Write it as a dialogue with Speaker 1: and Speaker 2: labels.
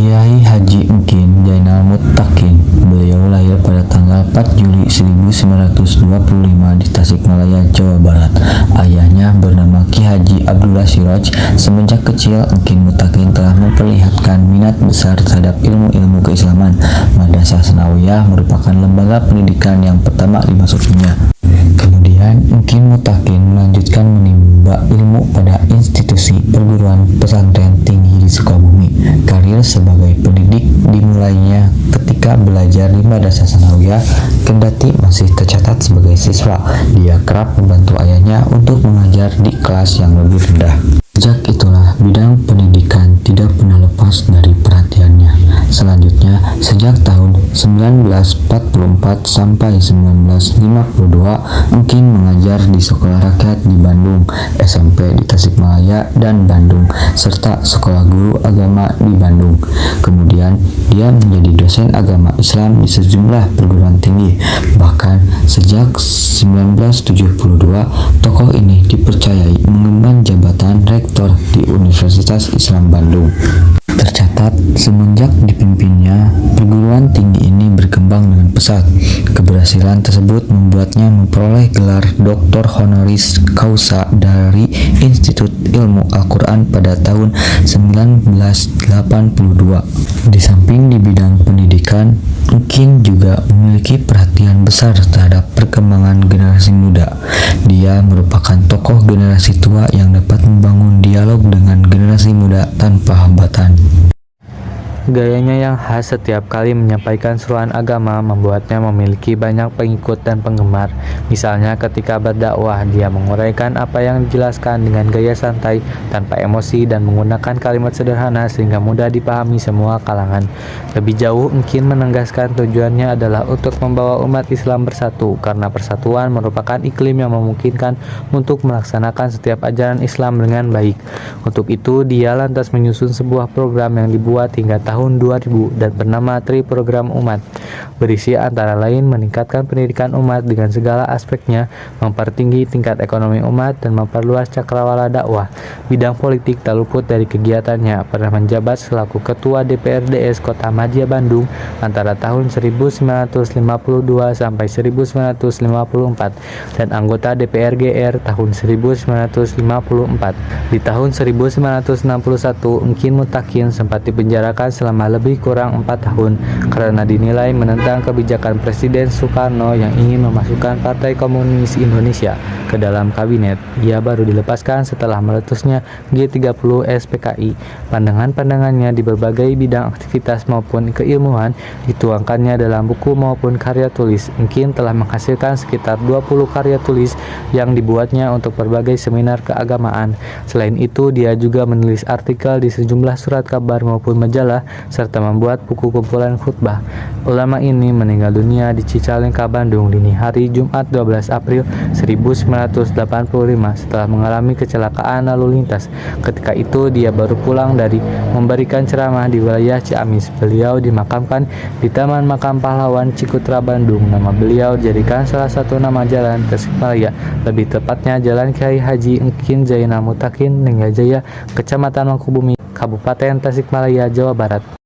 Speaker 1: Kiai Haji Engkin Zainal Muttaqin. Beliau lahir pada tanggal 4 Juli 1925 di Tasikmalaya, Jawa Barat. Ayahnya bernama Ki Haji Abdullah Siroj. Semenjak kecil, Engkin Muttaqin telah memperlihatkan minat besar terhadap ilmu-ilmu keislaman. Madrasah Tsanawiyah merupakan lembaga pendidikan yang pertama dimasukinya. Kemudian, Engkin Muttaqin melanjutkan menimba ilmu pada institusi perguruan pesantren tinggi di Sukabumi. Karir sebagai pendidik dimulainya ketika belajar di Madrasah Tsanawiyah. Kendati masih tercatat sebagai siswa, dia kerap membantu ayahnya untuk mengajar di kelas yang lebih rendah. Sejak itulah bidang pendidikan tidak pernah lepas dari perhatiannya. Selanjutnya, sejak tahun 1944 sampai 1952, Engkin mengajar di sekolah rakyat di Bandung, SMP di Tasikmalaya dan Bandung, serta sekolah guru agama di Bandung. Kemudian, dia menjadi dosen agama Islam di sejumlah perguruan tinggi. Bahkan, sejak 1972, tokoh ini dipercayai mengemban jabatan rektor di Universitas Islam Bandung. Tercatat, semenjak dipimpinnya, perguruan tinggi ini berkembang dengan pesat. Keberhasilan tersebut membuatnya memperoleh gelar Doktor Honoris Causa dari Institut Ilmu Al-Quran pada tahun 1982. Di samping di bidang pendidikan, Engkin juga memiliki perhatian besar terhadap perkembangan generasi muda. Dia merupakan tokoh generasi tua yang dapat membangun dialog dengan generasi muda tanpa hambatan.
Speaker 2: Gayanya yang khas setiap kali menyampaikan seruan agama membuatnya memiliki banyak pengikut dan penggemar. Misalnya ketika berdakwah, dia menguraikan apa yang dijelaskan dengan gaya santai, tanpa emosi, dan menggunakan kalimat sederhana sehingga mudah dipahami semua kalangan. Lebih jauh, Engkin menegaskan tujuannya adalah untuk membawa umat Islam bersatu, karena persatuan merupakan iklim yang memungkinkan untuk melaksanakan setiap ajaran Islam dengan baik. Untuk itu, dia lantas menyusun sebuah program yang dibuat hingga tahun 2000 dan bernama Tri Program Umat, berisi antara lain meningkatkan pendidikan umat dengan segala aspeknya, mempertinggi tingkat ekonomi umat, dan memperluas cakrawala dakwah. Bidang politik tak luput dari kegiatannya. Pernah menjabat selaku Ketua DPRDS Kota Madia Bandung antara tahun 1952 sampai 1954 dan anggota DPR GR tahun 1954. Di tahun 1961, Engkin Muttaqin sempat dipenjarakan selama lebih kurang 4 tahun karena dinilai menentang kebijakan Presiden Soekarno yang ingin memasukkan Partai Komunis Indonesia ke dalam kabinet. Ia baru dilepaskan setelah meletusnya G30 SPKI. Pandangan-pandangannya di berbagai bidang aktivitas maupun keilmuan dituangkannya dalam buku maupun karya tulis. Engkin telah menghasilkan sekitar 20 karya tulis yang dibuatnya untuk berbagai seminar keagamaan. Selain itu, dia juga menulis artikel di sejumlah surat kabar maupun majalah, serta membuat buku kumpulan khutbah. Ulama ini meninggal dunia di Cicalengka, Bandung, dini hari Jumat 12 April 1985 setelah mengalami kecelakaan lalu lintas. Ketika itu, dia baru pulang dari memberikan ceramah di wilayah Ciamis. Beliau dimakamkan di Taman Makam Pahlawan Cikutra, Bandung. Nama beliau dijadikan salah satu nama jalan Tasikmalaya, lebih tepatnya Jalan Kiai Haji Engkin Zainal Muttaqin, Ninggajaya, Kecamatan Mangkubumi, Kabupaten Tasikmalaya, Jawa Barat.